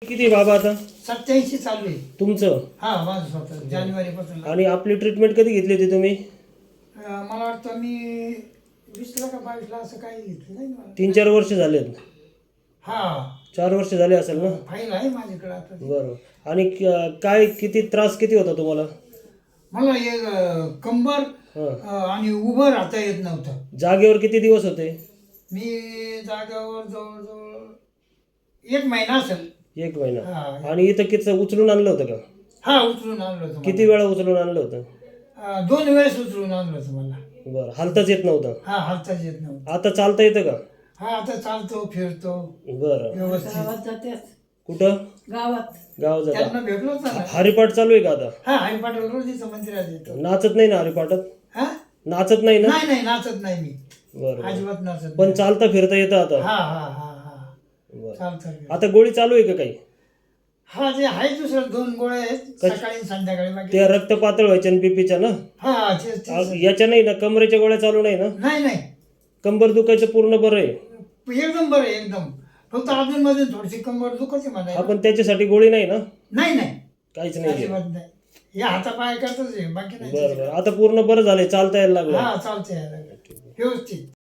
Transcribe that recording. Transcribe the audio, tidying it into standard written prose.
किती बाबा आता 87 चालू आहे. तुमचं? हा माझं स्वतः जानेवारी पासून. आणि आपली ट्रीटमेंट कधी घेतली होती तुम्ही? मला वाटतं मी 20ला का 22ला असं काही घेतलं नाही मला. 3-4 वर्ष झालेत. हा 4 वर्ष झाले असेल ना? फाईल आहे माझ्याकडे आता. बरोबर. आणि काय किती त्रास किती होता तुम्हाला? मला हे कंबर आणि उभं राहता येत नव्हतं. जागेवर किती दिवस होते? मी जागेवर जवळजवळ 1 महिना असेल. 1 महिना. हा. आणि इथं किती उचलून आणलं होतं का? हा उचलून आणलं होतं. किती वेळा उचलून आणलं होतं? 2 वेळेस उचलून आणलं होतं मला. बरं. हालताच येत नव्हतं? हा हालताच येत नव्हतं. आता चालता येतं का? हा आता चालतो फिरतो बरं. व्यवस्थित. कुठं? गावात गाव जाता? त्यांना भेटलो होता ना. हरिपाठ चालू आहे का आता? हा हरिपाठ रोजीचं मंदिरात येतो. नाचत नाही ना हरिपाठात? हा नाचत नाही ना? नाही नाही नाचत नाही मी. बरं. अजिबात नाचत पण नाही. चालता फिरता येतं आता? हा हा हा हा बरं. चालतं. आता गोळी चालू आहे का काही? हा जे आहे दुसरं 2 गोळ्या आहेत सकाळी आणि संध्याकाळी. बाकी त्या रक्त पातळ व्हायच्या बीपीच्या ना? हा तेच. याच्या नाही ना? कमरेच्या गोळ्या चालू नाही ना? नाही नाही कंबर दुखायचं पूर्ण बरं आहे? एकदम बरं आहे, एकदम. फक्त अजून मध्ये थोडीशी कंबर दुखायची मला. आपण त्याच्यासाठी गोळी नाही ना? नाही नाही काहीच नाही. अजिबात नाही. हे हातापाय करतच आहे बाकी नाही. बरं बरं. आता पूर्ण बरं झालंय, चालता यायला लागलं? हा चालतंय व्यवस्थित.